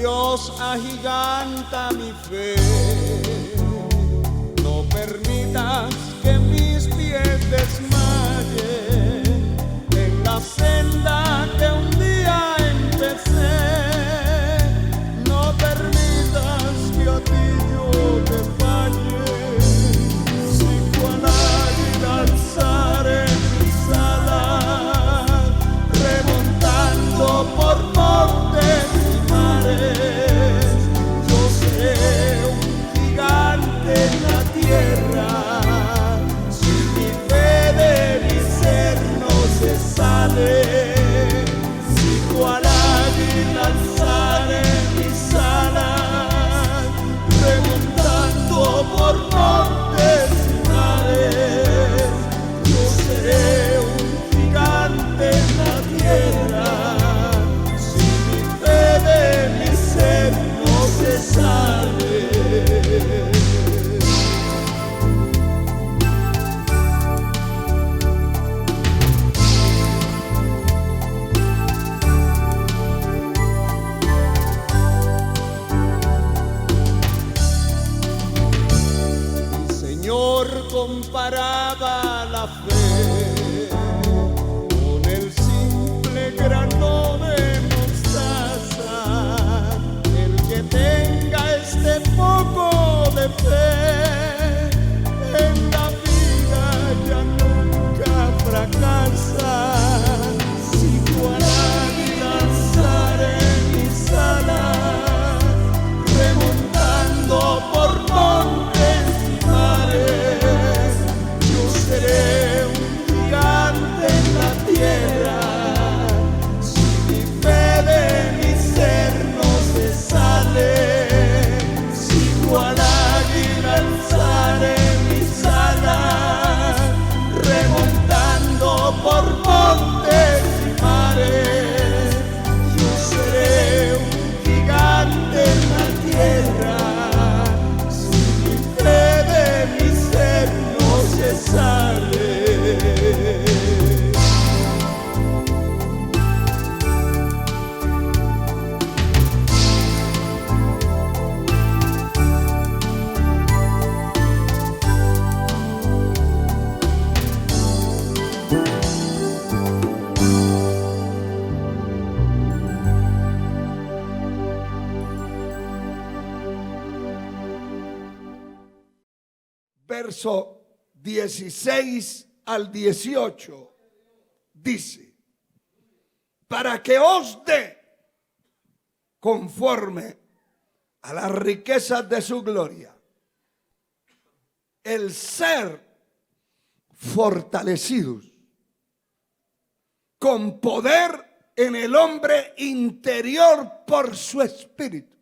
Dios agiganta mi fe. No permitas que mis pies desmayen en la senda que un día empecé. No permitas que a ti yo te falle. Si cual águila alzaré mis alas, remontando por montes y mares, yo seré un gigante en la tierra. Si mi fe de mi ser no se sale, si cual águila alzaré mis alas, remontando por montes y mares, yo seré un gigante en la tierra. Si mi fe de mi ser no se sale. El Señor comparaba la fe con el simple grano de mostaza. El que tenga este poco de fe en la vida ya nunca fracasa. Si cual águila alzaré mis alas, remontando por montes y mares, yo seré un gigante en la tierra. Si mi fe de mi ser no se sale, si cual águila alzaré mis alas, remontando por montes y mares, yo seré un gigante en la tierra. Si mi fe de mi ser no se sale. Verso 16 al 18 dice: para que os dé conforme a las riquezas de su gloria el ser fortalecidos con poder en el hombre interior por su espíritu.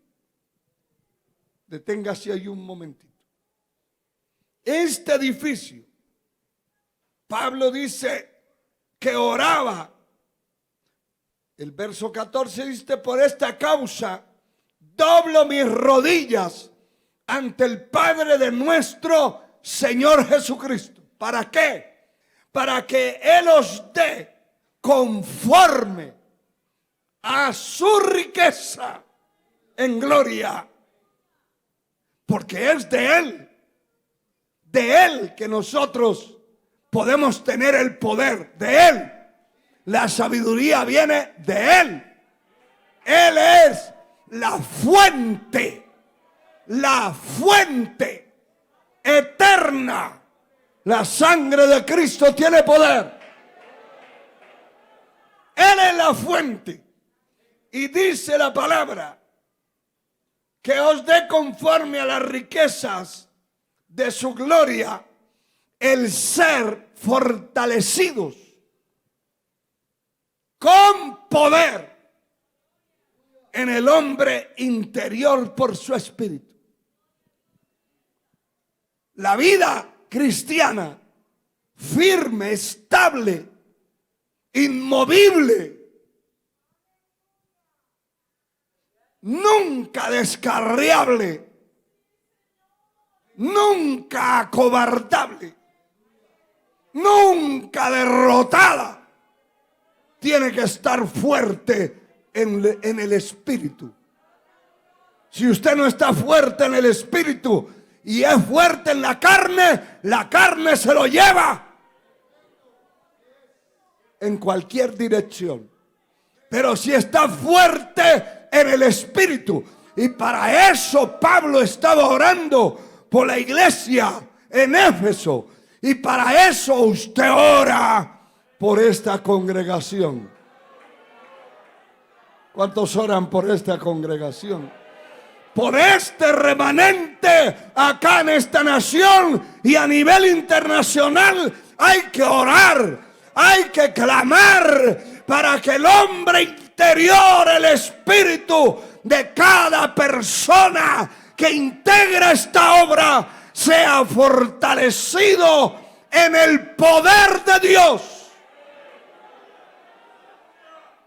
Deténgase ahí un momentito. Este edificio, Pablo dice que oraba. El verso 14 dice: por esta causa doblo mis rodillas ante el Padre de nuestro Señor Jesucristo. ¿Para qué? Para que Él os dé conforme a su riqueza en gloria. Porque es de Él que nosotros podemos tener el poder, de Él. La sabiduría viene de Él. Él es la fuente eterna. La sangre de Cristo tiene poder. Él es la fuente. Y dice la palabra que os dé conforme a las riquezas de su gloria el ser fortalecidos con poder en el hombre interior por su espíritu. La vida cristiana firme, estable, inmovible, nunca descarriable, nunca acobardable, nunca derrotada, tiene que estar fuerte en el espíritu. Si usted no está fuerte en el espíritu y es fuerte en la carne se lo lleva en cualquier dirección. Pero si está fuerte en el espíritu, y para eso Pablo estaba orando por la iglesia en Éfeso, y para eso usted ora por esta congregación. ¿Cuántos oran por esta congregación? Por este remanente acá en esta nación y a nivel internacional. Hay que orar, hay que clamar para que el hombre interior, el espíritu de cada persona que integra esta obra sea fortalecido en el poder de Dios.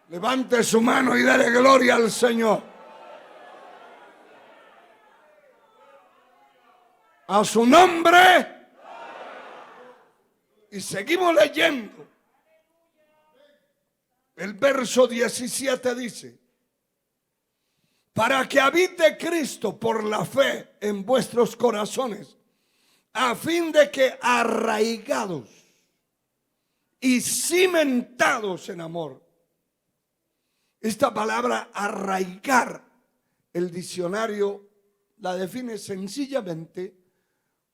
Levante su mano y dale gloria al Señor. A su nombre. Y seguimos leyendo. El verso 17 dice: para que habite Cristo por la fe en vuestros corazones, a fin de que arraigados y cimentados en amor. Esta palabra arraigar, el diccionario la define sencillamente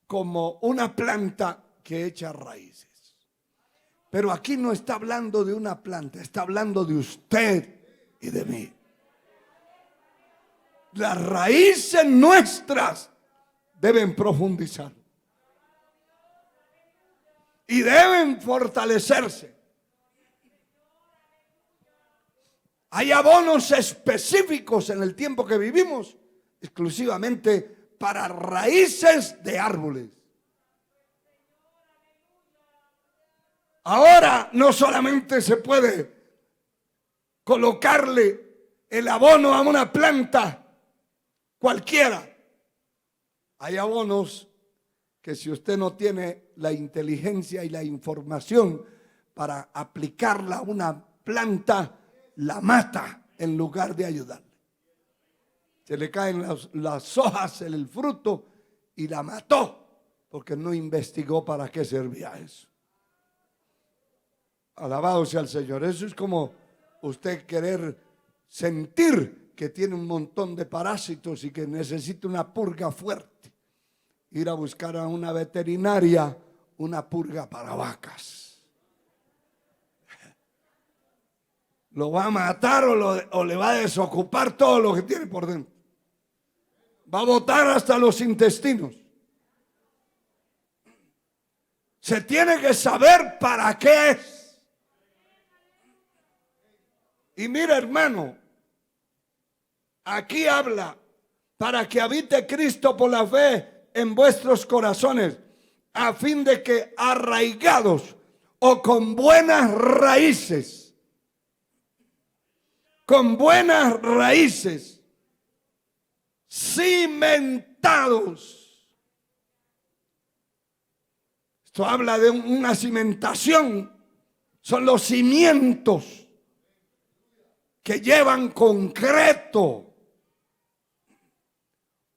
como una planta que echa raíces. Pero aquí no está hablando de una planta, está hablando de usted y de mí. Las raíces nuestras deben profundizar y deben fortalecerse. Hay abonos específicos en el tiempo que vivimos, exclusivamente para raíces de árboles. Ahora no solamente se puede colocarle el abono a una planta cualquiera. Hay abonos que si usted no tiene la inteligencia y la información para aplicarla a una planta, la mata en lugar de ayudarle. Se le caen las hojas, el fruto, y la mató porque no investigó para qué servía eso. Alabado sea el Señor. Eso es como usted querer sentir que tiene un montón de parásitos y que necesita una purga fuerte. Ir a buscar a una veterinaria una purga para vacas. Lo va a matar o le va a desocupar todo lo que tiene por dentro. Va a botar hasta los intestinos. Se tiene que saber para qué es. Y mira, hermano, aquí habla para que habite Cristo por la fe en vuestros corazones, a fin de que arraigados o con buenas raíces, cimentados. Esto habla de una cimentación, son los cimientos que llevan concreto.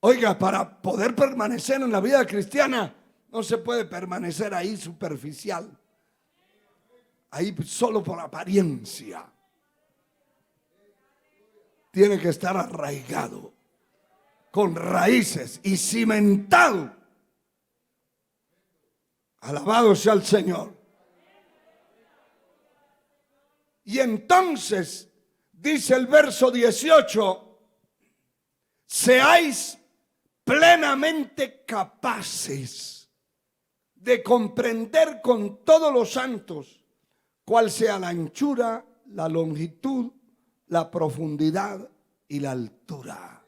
Oiga, para poder permanecer en la vida cristiana, no se puede permanecer ahí superficial, ahí solo por apariencia. Tiene que estar arraigado, con raíces y cimentado. Alabado sea el Señor. Y entonces, dice el verso 18, seáis plenamente capaces de comprender con todos los santos cuál sea la anchura, la longitud, la profundidad y la altura.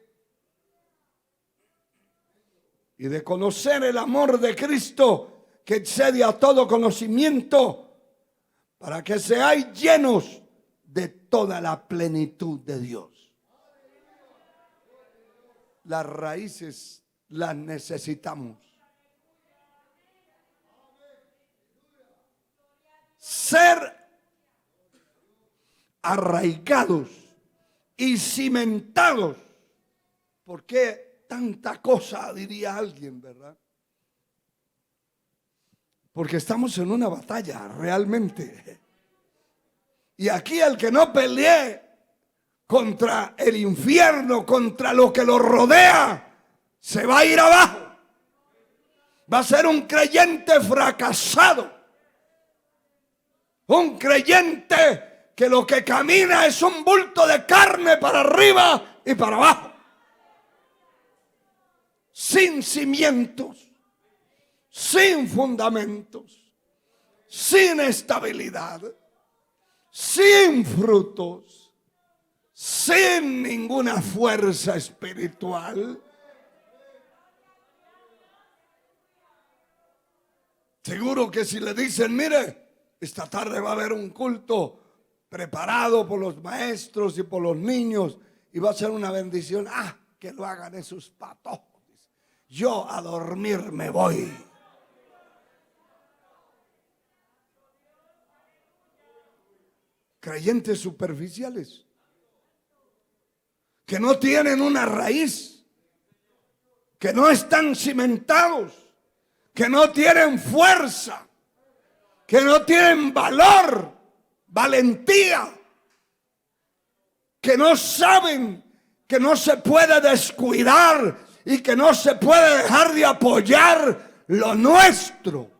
Y de conocer el amor de Cristo que excede a todo conocimiento, para que seáis llenos de toda la plenitud de Dios. Las raíces las necesitamos. Ser arraigados y cimentados ¿Por qué tanta cosa? Diría alguien, ¿verdad? Porque estamos en una batalla, realmente. Y aquí el que no pelee contra el infierno, contra lo que lo rodea, se va a ir abajo. Va a ser un creyente fracasado. Un creyente que lo que camina es un bulto de carne para arriba y para abajo. Sin cimientos, sin fundamentos, sin estabilidad, sin frutos, sin ninguna fuerza espiritual. Seguro que si le dicen, mire, esta tarde va a haber un culto preparado por los maestros y por los niños y va a ser una bendición, que lo hagan esos patojos. Yo a dormir me voy. Creyentes superficiales que no tienen una raíz, que no están cimentados, que no tienen fuerza, que no tienen valor, valentía, que no saben que no se puede descuidar y que no se puede dejar de apoyar lo nuestro,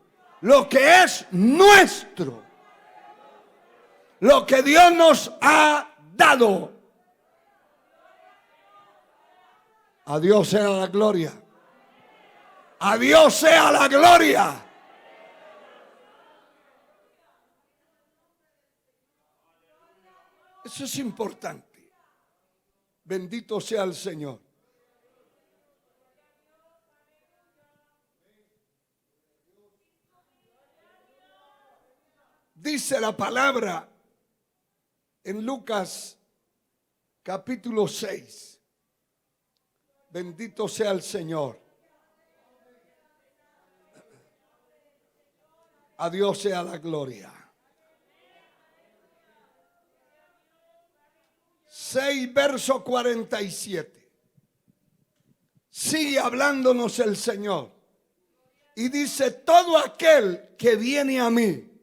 lo que es nuestro, lo que Dios nos ha dado. A Dios sea la gloria. A Dios sea la gloria. Eso es importante. Bendito sea el Señor. Dice la palabra en Lucas capítulo 6. Bendito sea el Señor. A Dios sea la gloria. 6 verso 47. Sigue hablándonos el Señor. Y dice, todo aquel que viene a mí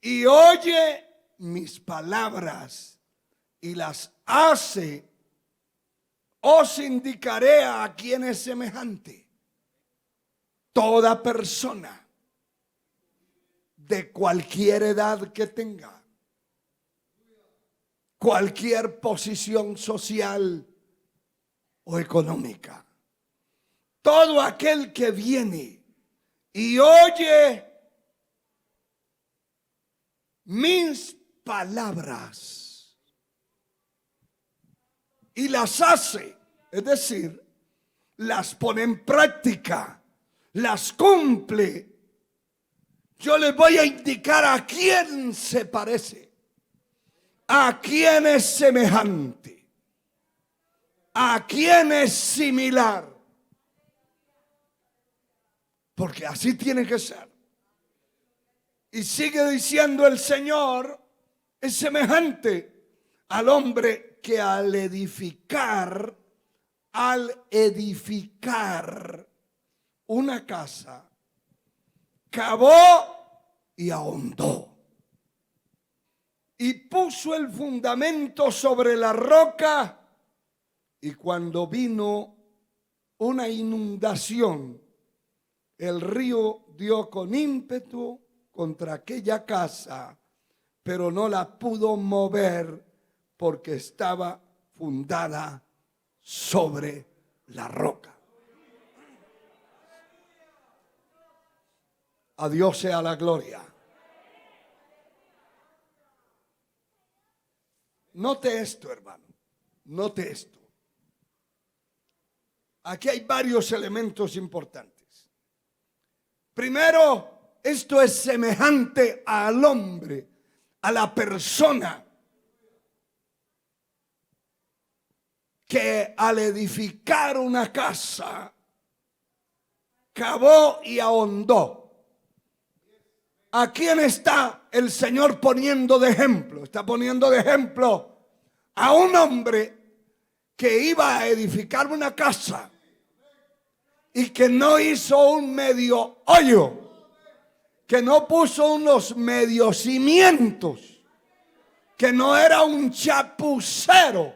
y oye mis palabras y las hace, os indicaré a quién es semejante. Toda persona de cualquier edad que tenga, cualquier posición social o económica, todo aquel que viene y oye mis palabras y las hace, es decir, las pone en práctica, las cumple, yo les voy a indicar a quién se parece, a quién es semejante, a quién es similar, porque así tiene que ser. Y sigue diciendo el Señor, es semejante al hombre que al edificar una casa, cavó y ahondó. Y puso el fundamento sobre la roca, y cuando vino una inundación, el río dio con ímpetu contra aquella casa, pero no la pudo mover porque estaba fundada sobre la roca. A Dios sea la gloria. Note esto, hermano. Note esto. Aquí hay varios elementos importantes. Primero, esto es semejante al hombre, a la persona que al edificar una casa cavó y ahondó. ¿A quién está el Señor poniendo de ejemplo? Está poniendo de ejemplo a un hombre que iba a edificar una casa y que no hizo un medio hoyo, que no puso unos medio cimientos, que no era un chapucero,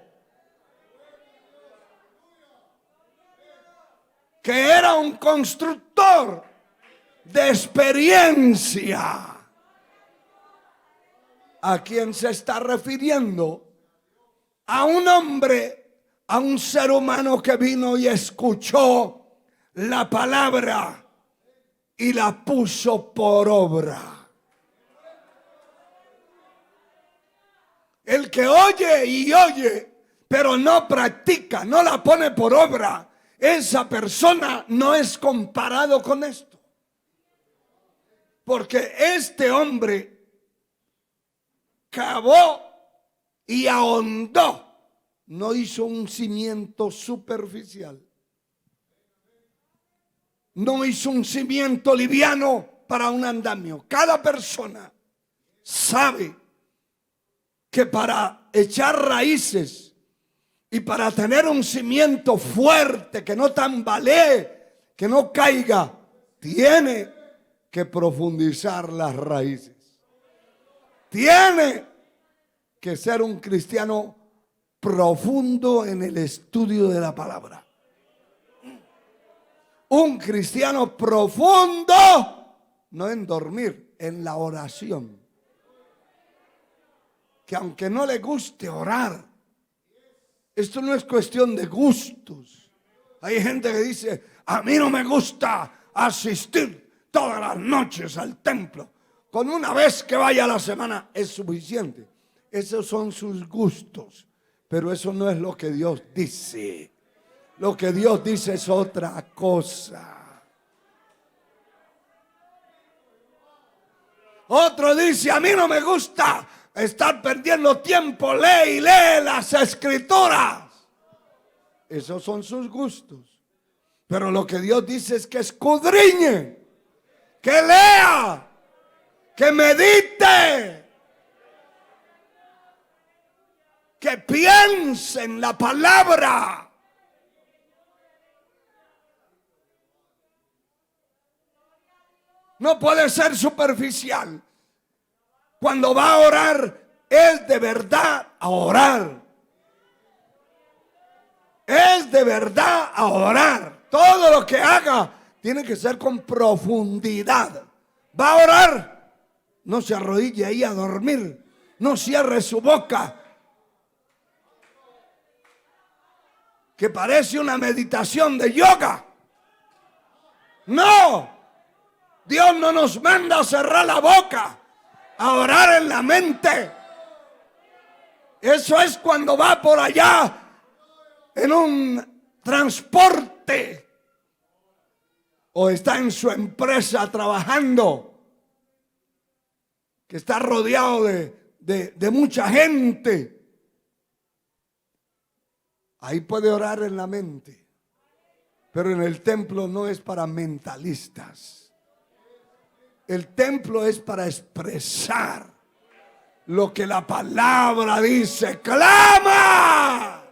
que era un constructor de experiencia. ¿A quién se está refiriendo? A un hombre, a un ser humano que vino y escuchó la palabra y la puso por obra. El que oye y oye, pero no practica, no la pone por obra, esa persona no es comparado con esto. Porque este hombre cavó y ahondó, no hizo un cimiento superficial, no hizo un cimiento liviano para un andamio. Cada persona sabe que para echar raíces y para tener un cimiento fuerte, que no tambalee, que no caiga, tiene que profundizar las raíces. Tiene que ser un cristiano profundo en el estudio de la palabra. Un cristiano profundo, no en dormir, en la oración. Que aunque no le guste orar, esto no es cuestión de gustos. Hay gente que dice, a mí no me gusta asistir todas las noches al templo. Con una vez que vaya a la semana es suficiente. Esos son sus gustos. Pero eso no es lo que Dios dice. Lo que Dios dice es otra cosa. Otro dice, a mí no me gusta estar perdiendo tiempo. Lee y lee las escrituras. Esos son sus gustos. Pero lo que Dios dice es que escudriñe, que lea, que medite, que piense en la palabra. No puede ser superficial. Cuando va a orar, es de verdad a orar. Es de verdad a orar. Todo lo que haga tiene que ser con profundidad. Va a orar. No se arrodille ahí a dormir. No cierre su boca, que parece una meditación de yoga. No. Dios no nos manda a cerrar la boca, a orar en la mente. Eso es cuando va por allá en un transporte o está en su empresa trabajando, que está rodeado de mucha gente. Ahí puede orar en la mente, pero en el templo no es para mentalistas. El templo es para expresar lo que la palabra dice. ¡Clama!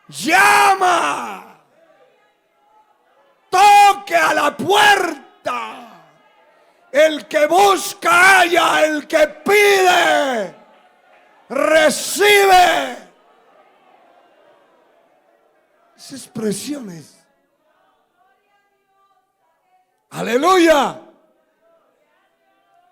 ¡Llama! ¡Toque a la puerta! El que busca halla, el que pide recibe. Esas expresiones. Aleluya.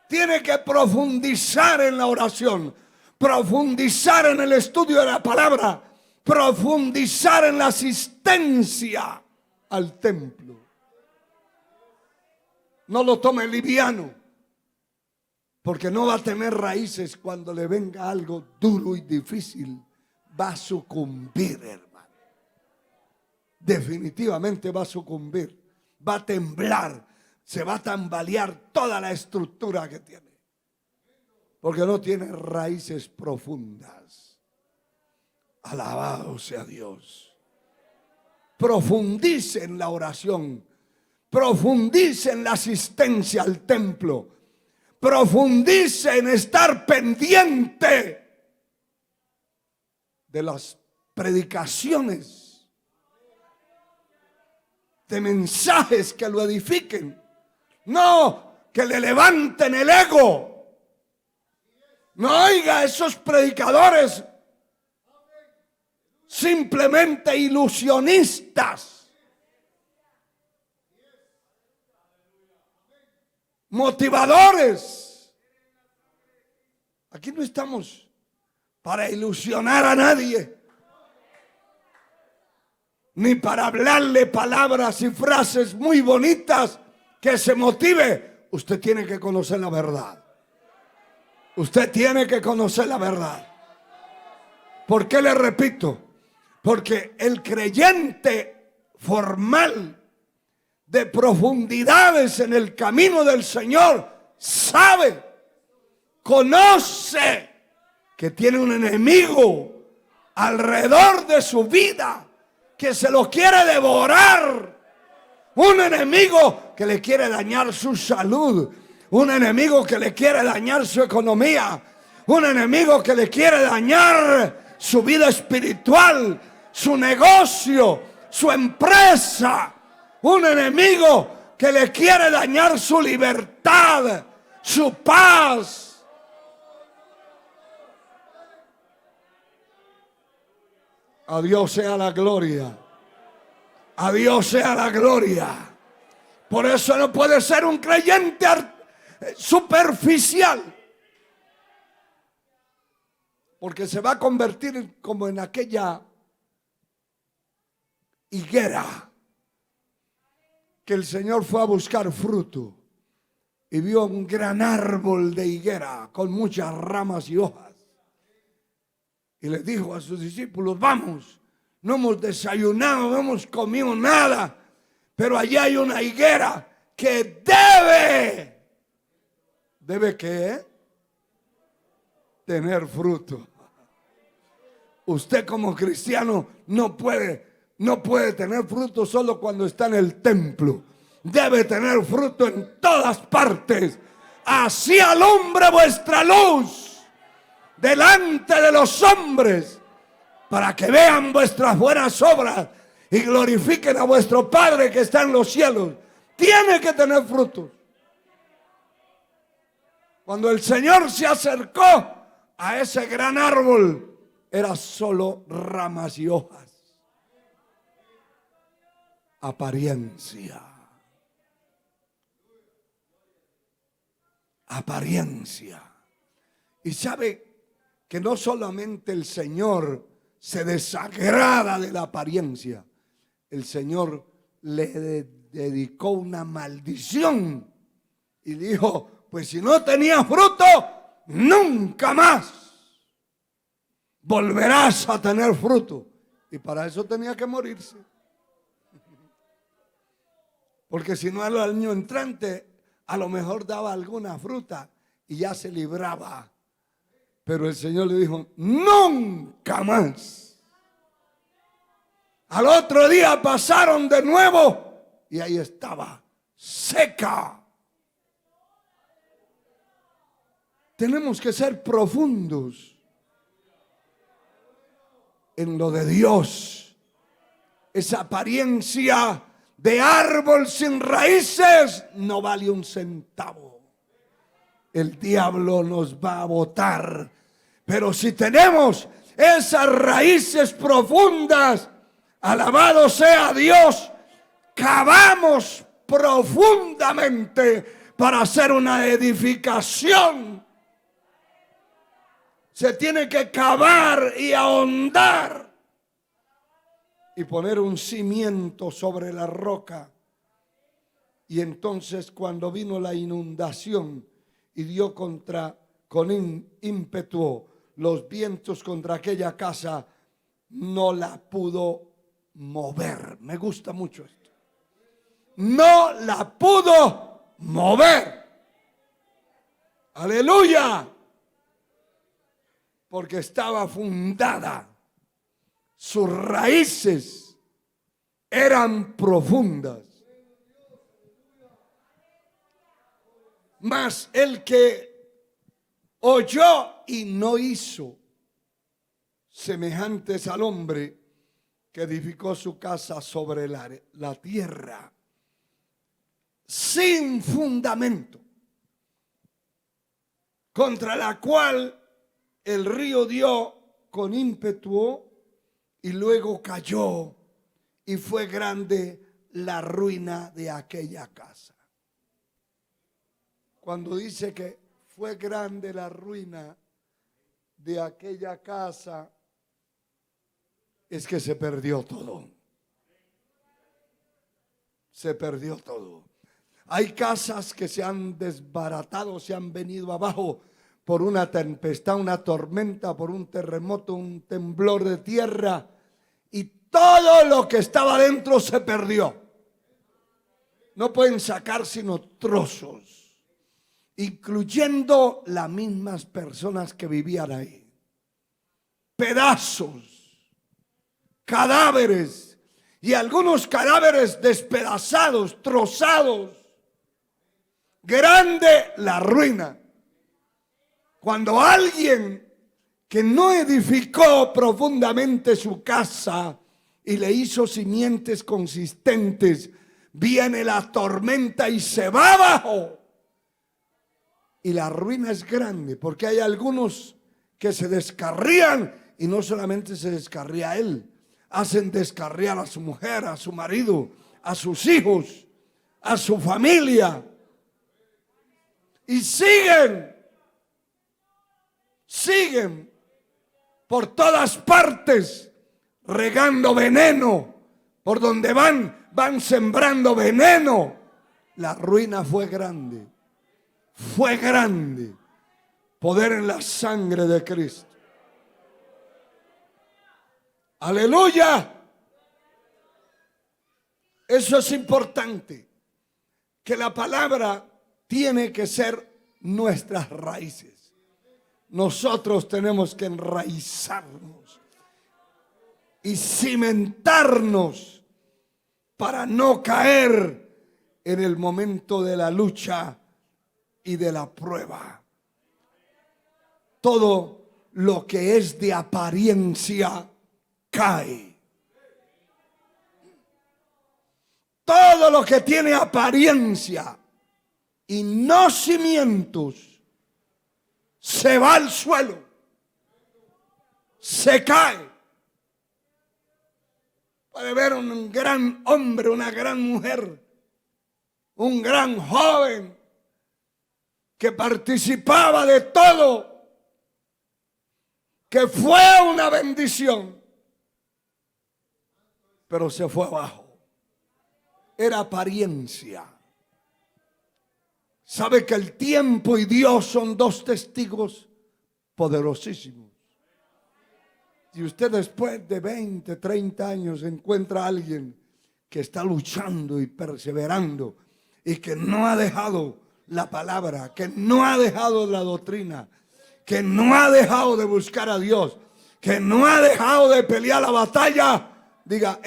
Tiene que profundizar en la oración, profundizar en el estudio de la palabra, profundizar en la asistencia al templo. No lo tome liviano, porque no va a tener raíces. Cuando le venga algo duro y difícil, va a sucumbir, hermano. Definitivamente va a sucumbir. Va a temblar, se va a tambalear toda la estructura que tiene, porque no tiene raíces profundas. Alabado sea Dios. Profundice en la oración, profundice en la asistencia al templo, profundice en estar pendiente de las predicaciones, de mensajes que lo edifiquen, no que le levanten el ego. No oiga a esos predicadores simplemente ilusionistas, motivadores. Aquí no estamos para ilusionar a nadie, ni para hablarle palabras y frases muy bonitas que se motive. Usted tiene que conocer la verdad. Usted tiene que conocer la verdad. ¿Por qué le repito? Porque el creyente formal, de profundidades en el camino del Señor, sabe, conoce que tiene un enemigo alrededor de su vida que se lo quiere devorar. Un enemigo que le quiere dañar su salud. Un enemigo que le quiere dañar su economía. Un enemigo que le quiere dañar su vida espiritual, su negocio, su empresa. Un enemigo que le quiere dañar su libertad, su paz. A Dios sea la gloria. A Dios sea la gloria. Por eso no puede ser un creyente superficial, porque se va a convertir como en aquella higuera que el Señor fue a buscar fruto y vio un gran árbol de higuera con muchas ramas y hojas, y les dijo a sus discípulos: vamos, no hemos desayunado, no hemos comido nada, pero allá hay una higuera que ¿debe qué? Tener fruto. Usted como cristiano no puede tener fruto solo cuando está en el templo. Debe tener fruto en todas partes. Así alumbre vuestra luz delante de los hombres, para que vean vuestras buenas obras y glorifiquen a vuestro Padre que está en los cielos. Tiene que tener frutos. Cuando el Señor se acercó a ese gran árbol, era solo ramas y hojas. Apariencia. Apariencia. Y sabe que no solamente el Señor se desagrada de la apariencia, el Señor le dedicó una maldición y dijo: pues si no tenía fruto, nunca más volverás a tener fruto. Y para eso tenía que morirse, porque si no, al año entrante a lo mejor daba alguna fruta y ya se libraba. Pero el Señor le dijo: nunca más. Al otro día pasaron de nuevo y ahí estaba, seca. Tenemos que ser profundos en lo de Dios. Esa apariencia de árbol sin raíces no vale un centavo. El diablo nos va a botar. Pero si tenemos esas raíces profundas, alabado sea Dios, cavamos profundamente para hacer una edificación. Se tiene que cavar y ahondar y poner un cimiento sobre la roca. Y entonces, cuando vino la inundación y dio con ímpetu los vientos contra aquella casa, no la pudo mover. Me gusta mucho esto. No la pudo mover. Aleluya. Porque estaba fundada. Sus raíces eran profundas. Mas el que oyó y no hizo, semejantes al hombre que edificó su casa sobre la tierra, sin fundamento, contra la cual el río dio con ímpetu y luego cayó, y fue grande la ruina de aquella casa. Cuando dice que fue grande la ruina de aquella casa, es que se perdió todo. Se perdió todo. Hay casas que se han desbaratado, se han venido abajo por una tempestad, una tormenta, por un terremoto, un temblor de tierra, y todo lo que estaba dentro se perdió. No pueden sacar sino trozos, incluyendo las mismas personas que vivían ahí. Pedazos, cadáveres, y algunos cadáveres despedazados, trozados. Grande la ruina. Cuando alguien que no edificó profundamente su casa y le hizo simientes consistentes, viene la tormenta y se va abajo. Y la ruina es grande, porque hay algunos que se descarrían, y no solamente se descarría él, hacen descarriar a su mujer, a su marido, a sus hijos, a su familia, y siguen por todas partes regando veneno. Por donde van sembrando veneno. La ruina fue grande. Fue grande. Poder en la sangre de Cristo. Aleluya. Eso es importante. Que la palabra tiene que ser nuestras raíces. Nosotros tenemos que enraizarnos y cimentarnos para no caer en el momento de la lucha y de la prueba. Todo lo que es de apariencia cae. Todo lo que tiene apariencia y no cimientos se va al suelo, se cae. Puede ver un gran hombre, una gran mujer, un gran joven que participaba de todo, que fue una bendición, pero se fue abajo. Era apariencia. Sabe que el tiempo y Dios son dos testigos poderosísimos. Si usted después de 20, 30 años encuentra a alguien que está luchando y perseverando y que no ha dejado la palabra, que no ha dejado la doctrina, que no ha dejado de buscar a Dios, que no ha dejado de pelear la batalla, diga,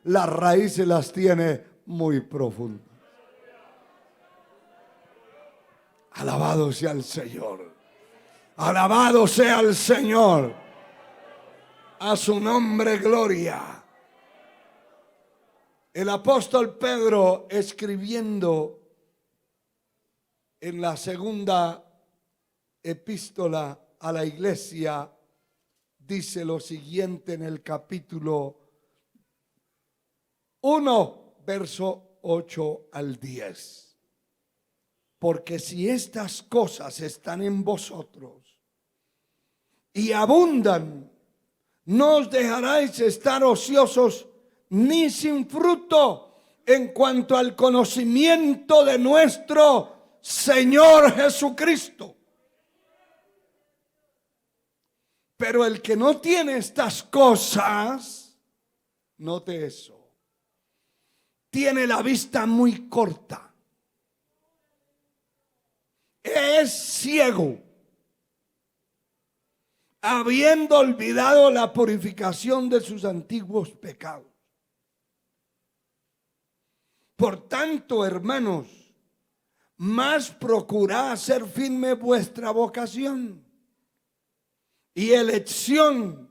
las raíces las tiene muy profundas. Alabado sea el Señor. Alabado sea el Señor. A su nombre gloria. El apóstol Pedro, escribiendo en la segunda epístola a la iglesia, dice lo siguiente en el capítulo 1, verso 8 al 10. Porque si estas cosas están en vosotros y abundan, no os dejaréis estar ociosos ni sin fruto en cuanto al conocimiento de nuestro Señor Jesucristo. Pero el que no tiene estas cosas, note eso, tiene la vista muy corta. Es ciego, habiendo olvidado la purificación de sus antiguos pecados. Por tanto, hermanos, más procurad hacer firme vuestra vocación y elección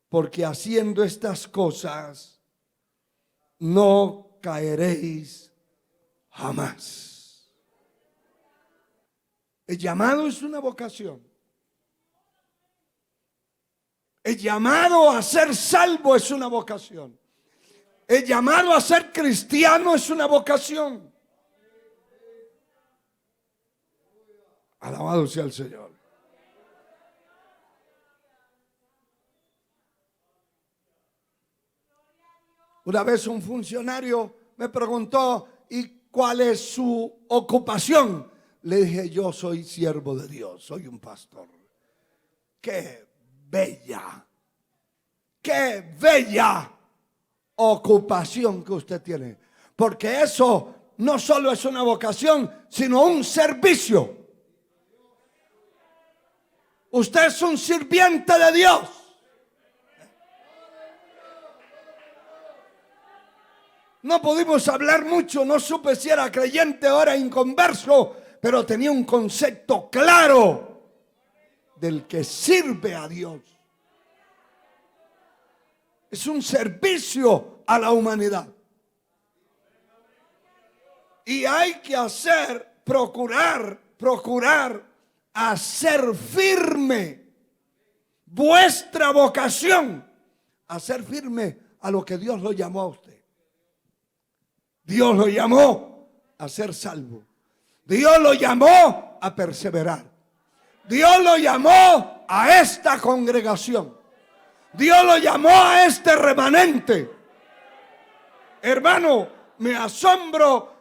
porque haciendo estas cosas no caeréis jamás. El llamado es una vocación. El llamado a ser salvo es una vocación. El llamado a ser cristiano es una vocación. Alabado sea el Señor. Una vez un funcionario me preguntó, ¿y cuál es su ocupación? Le dije, yo soy siervo de Dios, soy un pastor. ¡Qué bella ocupación que usted tiene! Porque eso no solo es una vocación, sino un servicio. Usted es un sirviente de Dios. No pudimos hablar mucho, no supe si era creyente o era inconverso, pero tenía un concepto claro del que sirve a Dios. Es un servicio a la humanidad. Y hay que procurar hacer firme vuestra vocación, hacer firme a lo que Dios lo llamó a usted. Dios lo llamó a ser salvo. Dios lo llamó a perseverar. Dios lo llamó a esta congregación. Dios lo llamó a este remanente. Hermano, me asombro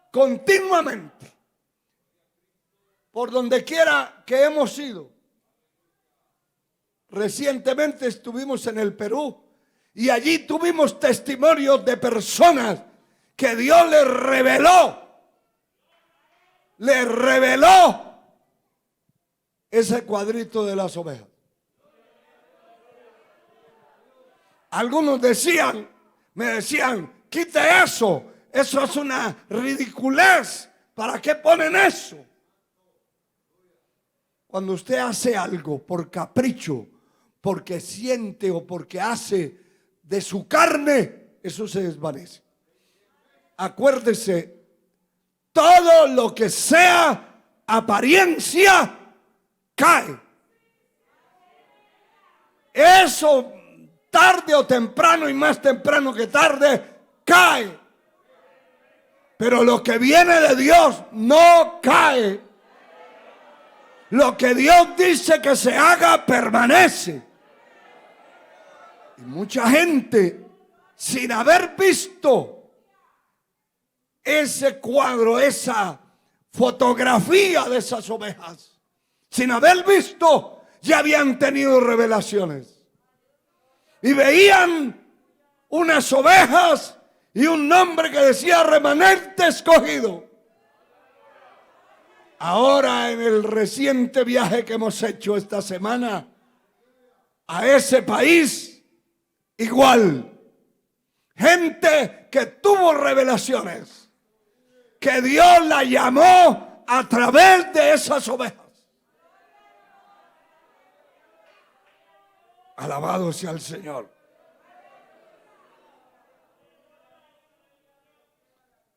continuamente por donde quiera que hemos ido. Recientemente estuvimos en el Perú y allí tuvimos testimonios de personas que Dios les reveló ese cuadrito de las ovejas. Algunos me decían, quite eso es una ridiculez, ¿para qué ponen eso? Cuando usted hace algo por capricho, porque siente o porque hace de su carne, eso se desvanece. Acuérdese, todo lo que sea apariencia cae. Eso tarde o temprano, y más temprano que tarde, cae. Pero lo que viene de Dios no cae. Lo que Dios dice que se haga permanece. Y mucha gente, sin haber visto ese cuadro, esa fotografía de esas ovejas, sin haber visto, ya habían tenido revelaciones. Y veían unas ovejas y un nombre que decía remanente escogido. Ahora, en el reciente viaje que hemos hecho esta semana a ese país, igual, gente que tuvo revelaciones, que Dios la llamó a través de esas ovejas. Alabado sea el Señor.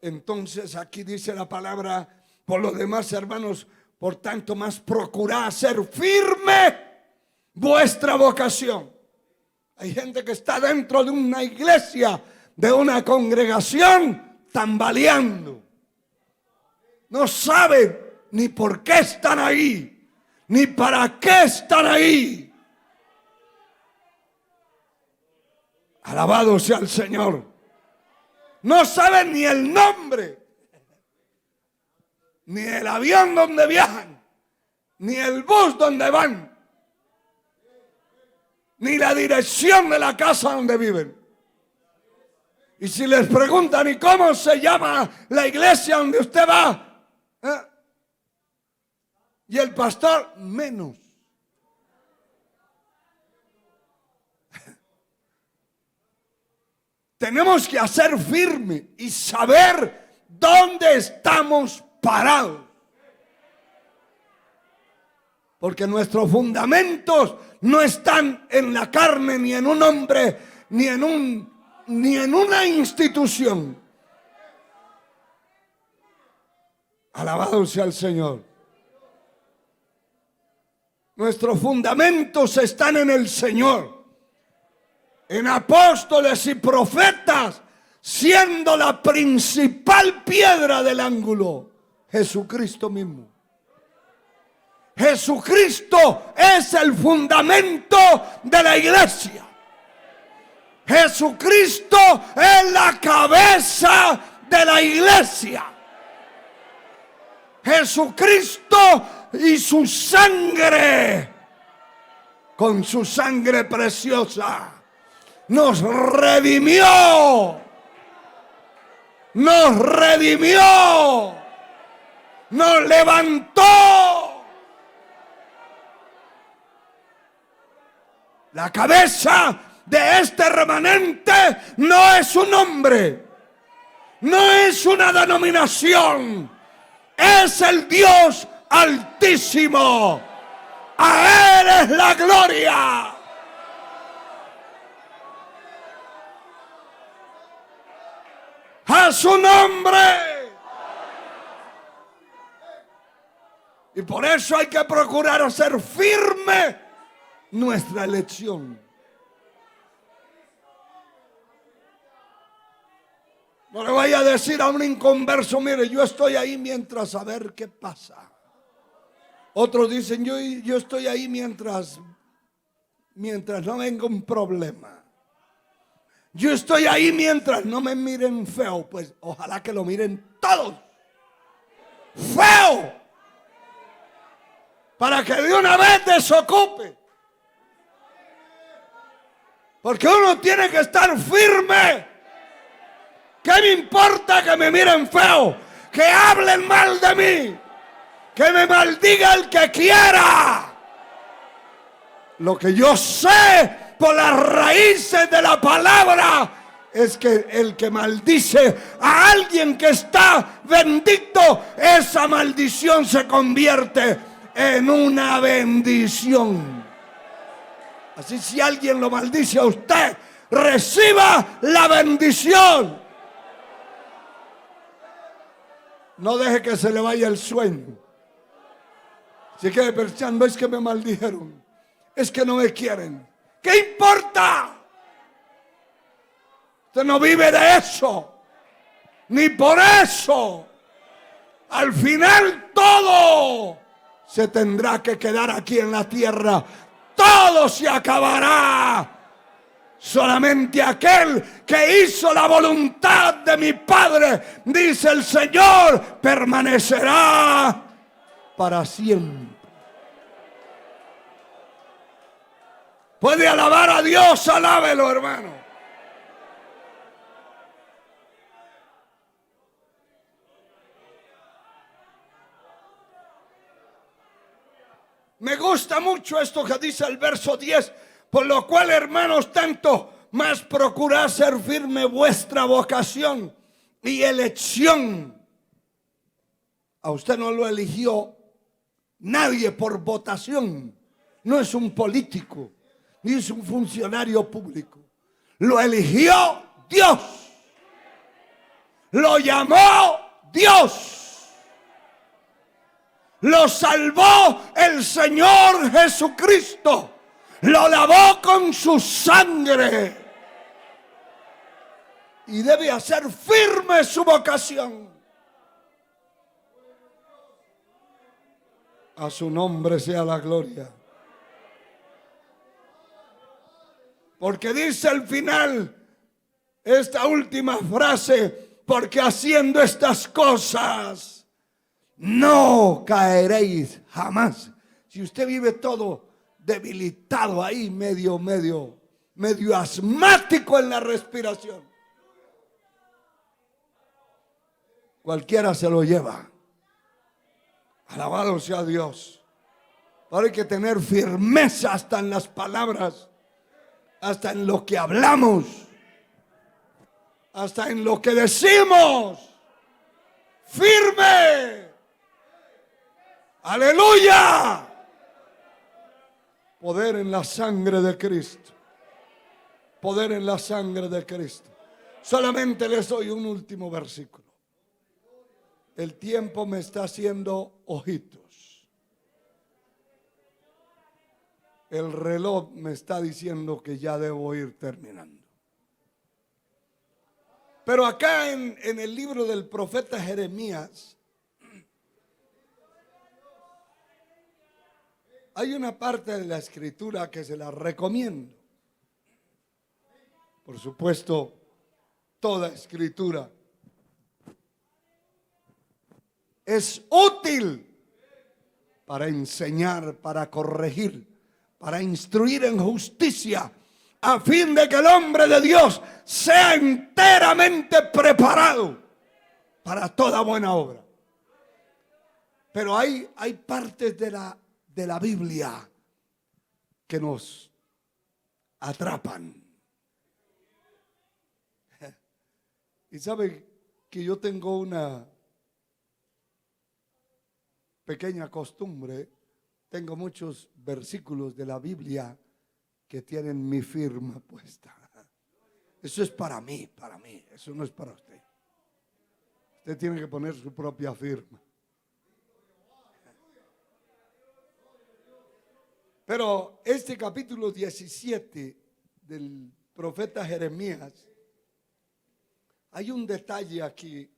Entonces aquí dice la palabra, por lo demás, hermanos, por tanto más procurad hacer firme vuestra vocación. Hay gente que está dentro de una iglesia, de una congregación, tambaleando. No saben ni por qué están ahí, ni para qué están ahí. Alabado sea el Señor. No saben ni el nombre, ni el avión donde viajan, ni el bus donde van, ni la dirección de la casa donde viven. Y si les preguntan, ¿y cómo se llama la iglesia donde usted va? Y el pastor, menos. Tenemos que hacer firme y saber dónde estamos parados. Porque nuestros fundamentos no están en la carne, ni en un hombre, ni en una institución. Alabado sea el Señor. Nuestros fundamentos están en el Señor, en apóstoles y profetas, siendo la principal piedra del ángulo Jesucristo mismo. Jesucristo es el fundamento de la iglesia. Jesucristo es la cabeza de la iglesia. Jesucristo y su sangre, con su sangre preciosa, nos redimió. Nos redimió. Nos levantó. La cabeza de este remanente no es un hombre, no es una denominación, es el Dios Altísimo. A Él es la gloria. A su nombre. Y por eso hay que procurar hacer firme nuestra elección. No le vaya a decir a un inconverso, mire, yo estoy ahí mientras a ver qué pasa. Otros dicen, yo estoy ahí mientras no venga un problema. Yo estoy ahí mientras no me miren feo. Pues ojalá que lo miren todos feo, para que de una vez desocupe. Porque uno tiene que estar firme. ¿Qué me importa que me miren feo? Que hablen mal de mí. Que me maldiga el que quiera. Lo que yo sé por las raíces de la palabra es que el que maldice a alguien que está bendito, esa maldición se convierte en una bendición. Así, si alguien lo maldice a usted, reciba la bendición. No deje que se le vaya el sueño. Si quede pensando, es que me maldijeron, es que no me quieren. ¿Qué importa? Usted no vive de eso, ni por eso. Al final todo se tendrá que quedar aquí en la tierra. Todo se acabará. Solamente aquel que hizo la voluntad de mi Padre, dice el Señor, permanecerá para siempre. Puede alabar a Dios, alábelo, hermano. Me gusta mucho esto que dice el verso 10. Por lo cual, hermanos, tanto más procurad ser firme vuestra vocación y elección. A usted no lo eligió nadie por votación. No es un político, ni es un funcionario público. Lo eligió Dios. Lo llamó Dios. Lo salvó el Señor Jesucristo. Lo lavó con su sangre. Y debe hacer firme su vocación. A su nombre sea la gloria. Porque dice al final esta última frase, porque haciendo estas cosas no caeréis jamás. Si usted vive todo debilitado ahí, medio asmático en la respiración, cualquiera se lo lleva. Alabado sea Dios. Ahora hay que tener firmeza hasta en las palabras, hasta en lo que hablamos, hasta en lo que decimos. Firme. Aleluya. Poder en la sangre de Cristo. Poder en la sangre de Cristo. Solamente les doy un último versículo. El tiempo me está haciendo ojitos. El reloj me está diciendo que ya debo ir terminando. Pero acá en el libro del profeta Jeremías hay una parte de la escritura que se la recomiendo. Por supuesto, toda escritura es útil para enseñar, para corregir, para instruir en justicia, a fin de que el hombre de Dios sea enteramente preparado para toda buena obra. Pero hay partes de la Biblia que nos atrapan. Y sabe que yo tengo una pequeña costumbre, tengo muchos versículos de la Biblia que tienen mi firma puesta. Eso es para mí, eso no es para usted. Usted tiene que poner su propia firma. Pero este capítulo 17 del profeta Jeremías, hay un detalle aquí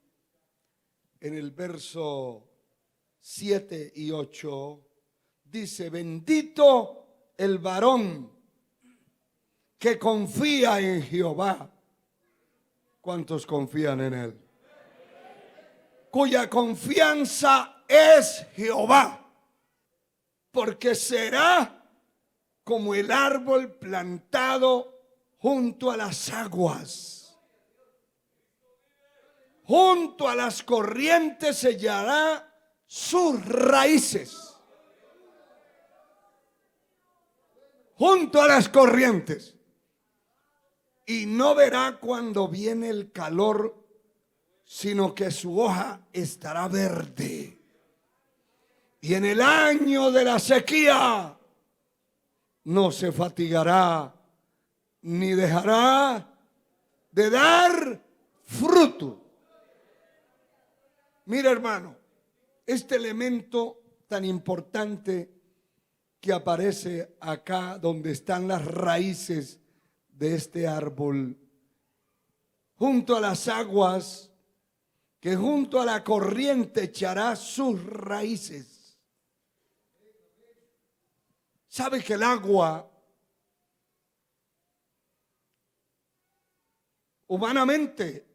en el verso 7 y 8. Dice: bendito el varón que confía en Jehová. ¿Cuántos confían en él? Cuya confianza es Jehová, porque será como el árbol plantado junto a las aguas. Junto a las corrientes se hallará sus raíces. Junto a las corrientes. Y no verá cuando viene el calor, sino que su hoja estará verde. Y en el año de la sequía no se fatigará, ni dejará de dar fruto. Mira, hermano, este elemento tan importante que aparece acá donde están las raíces de este árbol, junto a las aguas, que junto a la corriente echará sus raíces. ¿Sabe que el agua, humanamente,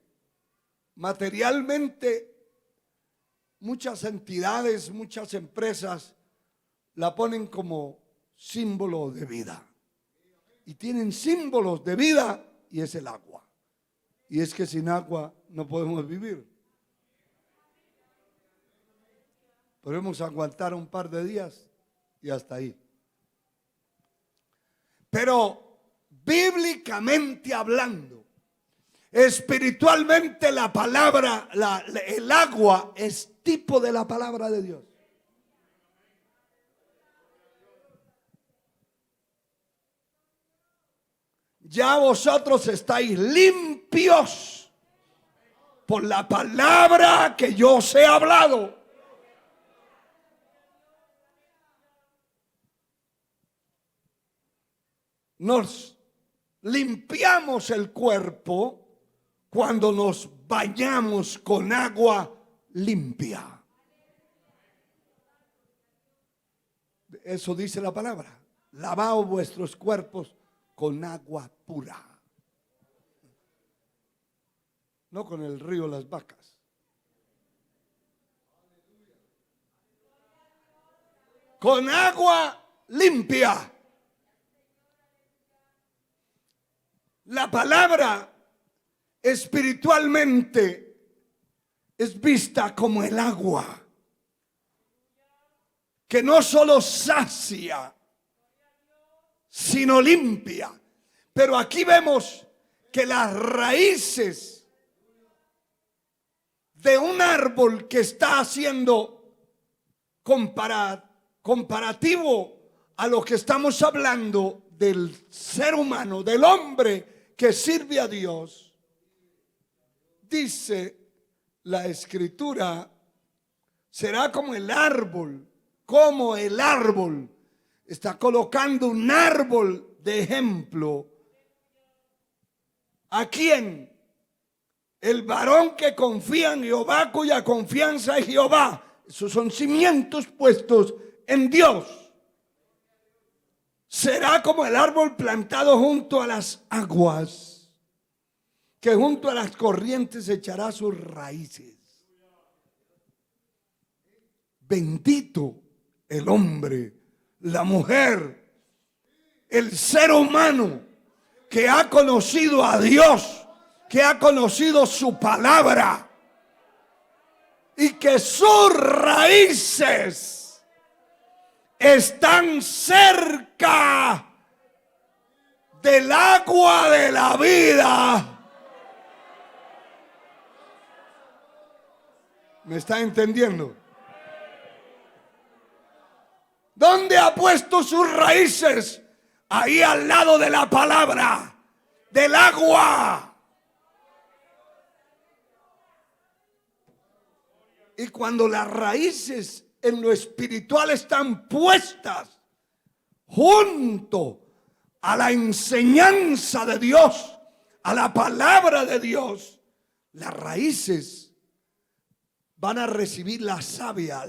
materialmente, muchas entidades, muchas empresas la ponen como símbolo de vida? Y tienen símbolos de vida y es el agua. Y es que sin agua no podemos vivir. Podemos aguantar un par de días y hasta ahí. Pero bíblicamente hablando, espiritualmente la palabra, el agua es tipo de la palabra de Dios. Ya vosotros estáis limpios por la palabra que yo os he hablado. Nos limpiamos el cuerpo cuando nos bañamos con agua limpia. Eso dice la palabra. Lavaos vuestros cuerpos con agua pura. No con el río Las Vacas. Con agua limpia. La palabra espiritualmente es vista como el agua, que no solo sacia, sino limpia. Pero aquí vemos que las raíces de un árbol que está haciendo comparativo a lo que estamos hablando del ser humano, del hombre que sirve a Dios, dice la Escritura, será como el árbol, como el árbol. Está colocando un árbol de ejemplo. ¿A quién? El varón que confía en Jehová, cuya confianza es Jehová. Esos son cimientos puestos en Dios. Será como el árbol plantado junto a las aguas, que junto a las corrientes echará sus raíces. Bendito el hombre, la mujer, el ser humano que ha conocido a Dios, que ha conocido su palabra y que sus raíces están cerca del agua de la vida. ¿Me está entendiendo? ¿Dónde ha puesto sus raíces? Ahí al lado de la palabra, del agua. Y cuando las raíces en lo espiritual están puestas junto a la enseñanza de Dios, a la palabra de Dios, las raíces van a recibir la savia,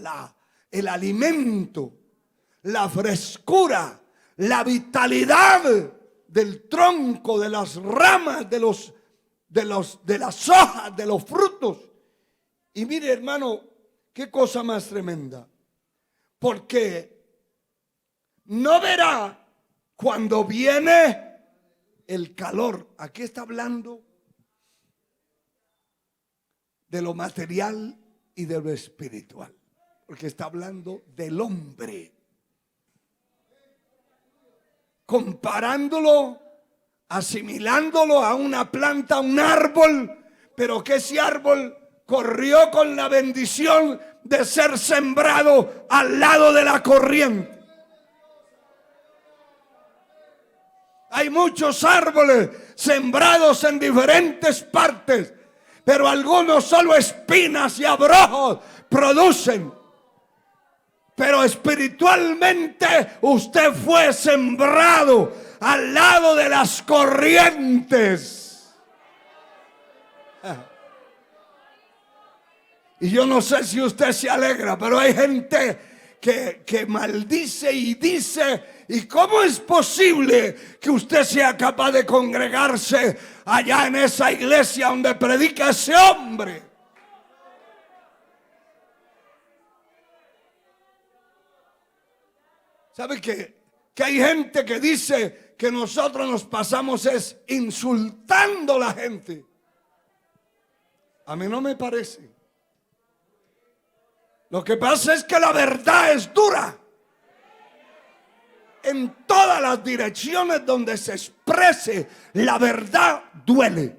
el alimento, la frescura, la vitalidad del tronco, de las ramas, de las hojas, de los frutos. Y mire, hermano, qué cosa más tremenda. Porque no verá cuando viene el calor. Aquí está hablando de lo material y de lo espiritual. Porque está hablando del hombre. Comparándolo, asimilándolo a una planta, a un árbol, pero que ese árbol corrió con la bendición de ser sembrado al lado de la corriente. Hay muchos árboles sembrados en diferentes partes, pero algunos solo espinas y abrojos producen. Pero espiritualmente usted fue sembrado al lado de las corrientes. Y yo no sé si usted se alegra, pero hay gente que maldice y dice: ¿y cómo es posible que usted sea capaz de congregarse allá en esa iglesia donde predica ese hombre? ¿Sabe que hay gente que dice que nosotros nos pasamos es insultando a la gente? A mí no me parece. Lo que pasa es que la verdad es dura. En todas las direcciones donde se exprese la verdad duele.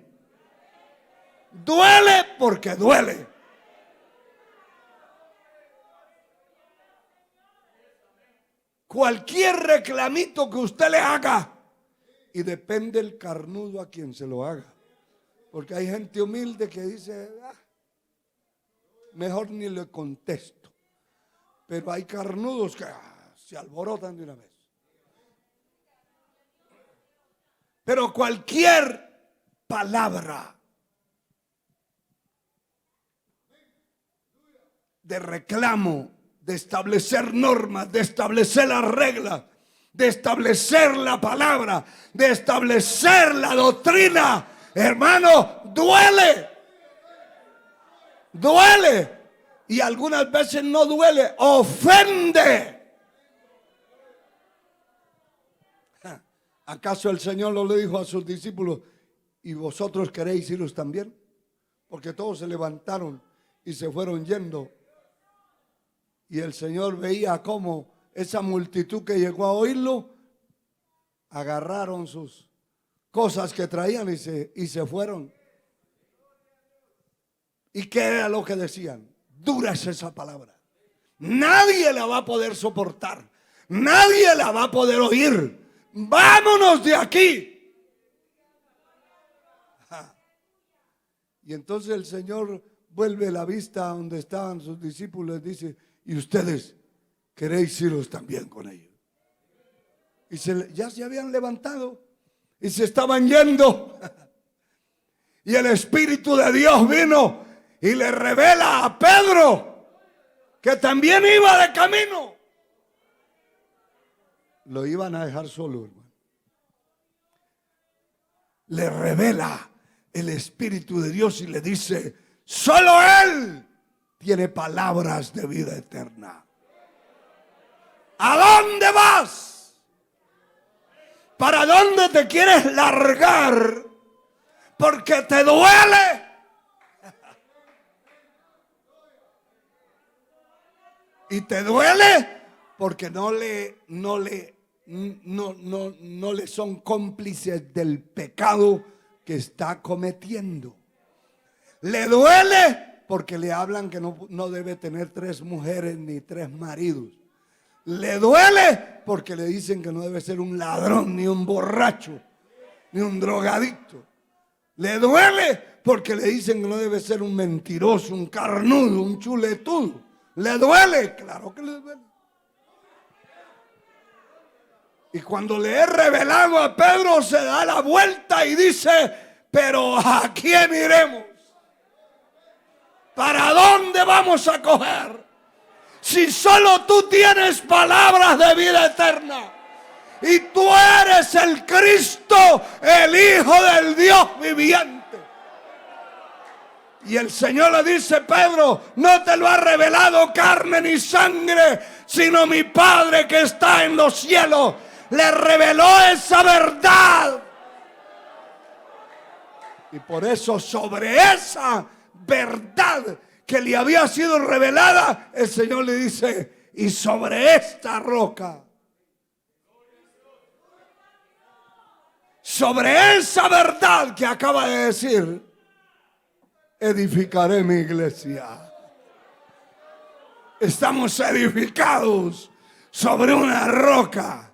Duele porque duele. Cualquier reclamito que usted le haga, y depende el carnudo a quien se lo haga. Porque hay gente humilde que dice: mejor ni le contesto. Pero hay carnudos que se alborotan de una vez. Pero cualquier palabra de reclamo, de establecer normas, de establecer las reglas, de establecer la palabra, de establecer la doctrina, hermano, duele. Duele. Y algunas veces no duele, ofende. ¿Acaso el Señor no le dijo a sus discípulos: ¿y vosotros queréis iros también? Porque todos se levantaron y se fueron yendo. Y el Señor veía cómo esa multitud que llegó a oírlo agarraron sus cosas que traían y se fueron. ¿Y qué era lo que decían? Dura es esa palabra. Nadie la va a poder soportar. Nadie la va a poder oír. Vámonos de aquí. Y entonces el Señor vuelve la vista a donde estaban sus discípulos y dice: ¿y ustedes queréis iros también con ellos? Y ya se habían levantado y se estaban yendo. Y el Espíritu de Dios vino y le revela a Pedro que también iba de camino. Lo iban a dejar solo, hermano. Le revela el Espíritu de Dios y le dice: solo Él tiene palabras de vida eterna. ¿A dónde vas? ¿Para dónde te quieres largar? Porque te duele. Y te duele porque no le son cómplices del pecado que está cometiendo. Le duele porque le hablan que no debe tener 3 mujeres ni 3 maridos. Le duele porque le dicen que no debe ser un ladrón, ni un borracho, ni un drogadicto. Le duele porque le dicen que no debe ser un mentiroso, un carnudo, un chuletudo. ¿Le duele? Claro que le duele. Y cuando le he revelado a Pedro, se da la vuelta y dice: pero ¿a quién iremos? ¿Para dónde vamos a coger? Si solo tú tienes palabras de vida eterna y tú eres el Cristo, el Hijo del Dios viviente. Y el Señor le dice: Pedro, no te lo ha revelado carne ni sangre, sino mi Padre que está en los cielos. Le reveló esa verdad. Y por eso, sobre esa verdad que le había sido revelada, el Señor le dice: y sobre esta roca, sobre esa verdad que acaba de decir, edificaré mi iglesia. Estamos edificados sobre una roca.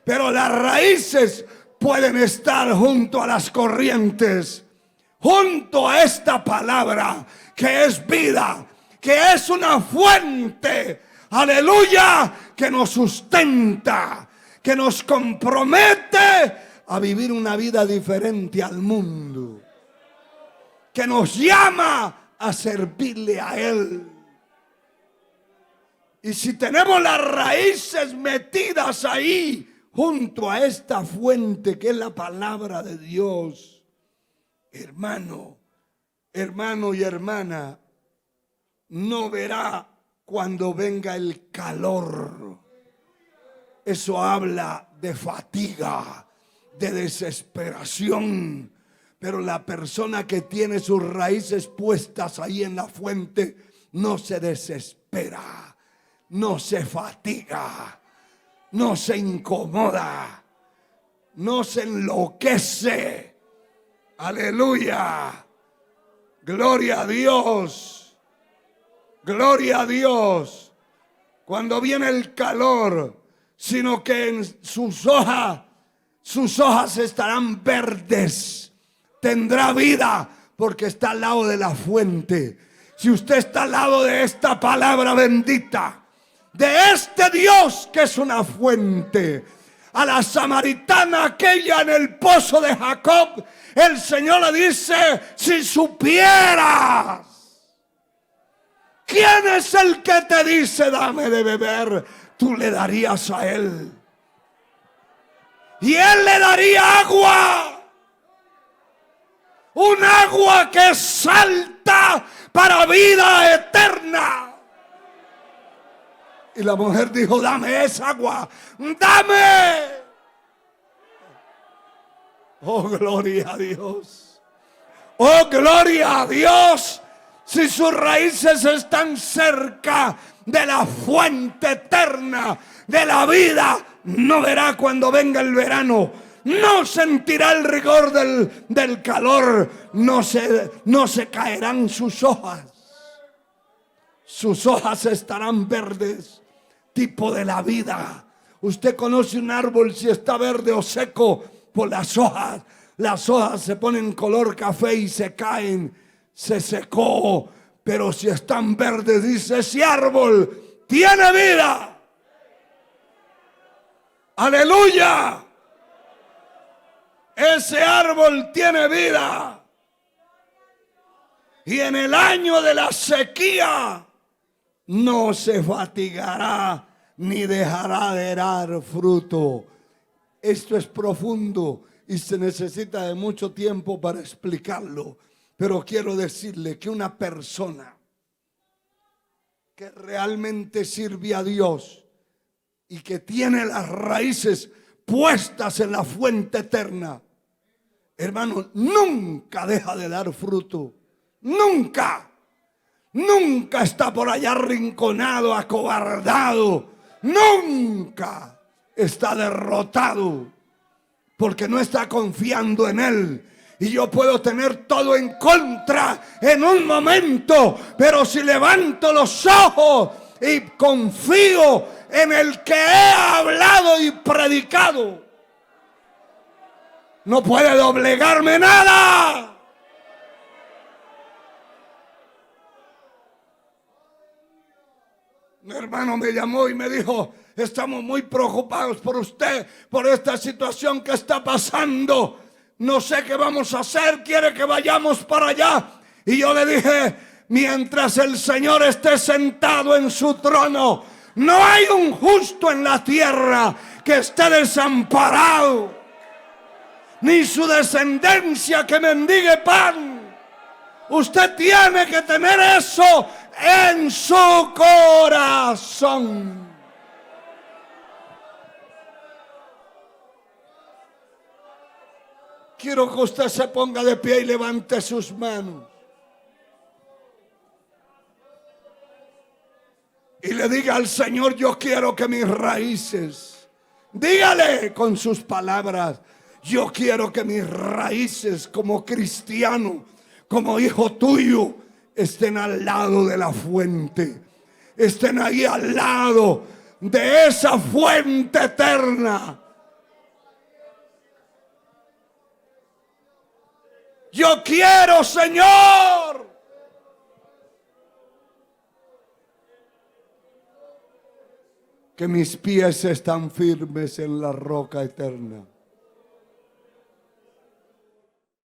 Pero las raíces pueden estar junto a las corrientes, junto a esta palabra que es vida, que es una fuente, aleluya, que nos sustenta, que nos compromete a vivir una vida diferente al mundo, que nos llama a servirle a Él. Y si tenemos las raíces metidas ahí, junto a esta fuente que es la palabra de Dios, hermano y hermana, no verá cuando venga el calor. Eso habla de fatiga, de desesperación. Pero la persona que tiene sus raíces puestas ahí en la fuente no se desespera, no se fatiga, no se incomoda, no se enloquece. Aleluya. Gloria a Dios. Gloria a Dios. Cuando viene el calor, sino que en sus hojas estarán verdes. Tendrá vida porque está al lado de la fuente. Si usted está al lado de esta palabra bendita, de este Dios que es una fuente, a la samaritana aquella en el pozo de Jacob, el Señor le dice: si supieras quién es el que te dice dame de beber, tú le darías a él y él le daría agua, un agua que salta para vida eterna. Y la mujer dijo: dame esa agua, dame. Oh, gloria a Dios. Oh, gloria a Dios. Si sus raíces están cerca de la fuente eterna de la vida, no verá cuando venga el verano, no sentirá el rigor del calor, no se caerán sus hojas. Sus hojas estarán verdes, tipo de la vida, Usted conoce un árbol si está verde o seco por las hojas. Las hojas se ponen color café y se caen. Se secó. Pero si están verdes, dice, ese árbol tiene vida. Aleluya. Ese árbol tiene vida. Y en el año de la sequía no se fatigará ni dejará de dar fruto. Esto es profundo y se necesita de mucho tiempo para explicarlo. Pero quiero decirle que una persona que realmente sirve a Dios y que tiene las raíces puestas en la fuente eterna, hermano, nunca deja de dar fruto. Nunca. Nunca está por allá arrinconado, acobardado. Nunca está derrotado, porque no está confiando en Él. Y yo puedo tener todo en contra en un momento, pero si levanto los ojos y confío en el que he hablado y predicado, no puede doblegarme nada. Mi hermano me llamó y me dijo, estamos muy preocupados por usted, por esta situación que está pasando. No sé qué vamos a hacer, quiere que vayamos para allá. Y yo le dije, mientras el Señor esté sentado en su trono, no hay un justo en la tierra que esté desamparado, ni su descendencia que mendigue pan. Usted tiene que tener eso en su corazón. Quiero que usted se ponga de pie y levante sus manos. Y le diga al Señor, yo quiero que mis raíces, dígale con sus palabras, yo quiero que mis raíces como cristiano, como hijo tuyo, estén al lado de la fuente. Estén ahí al lado de esa fuente eterna. Yo quiero, Señor, que mis pies están firmes en la roca eterna.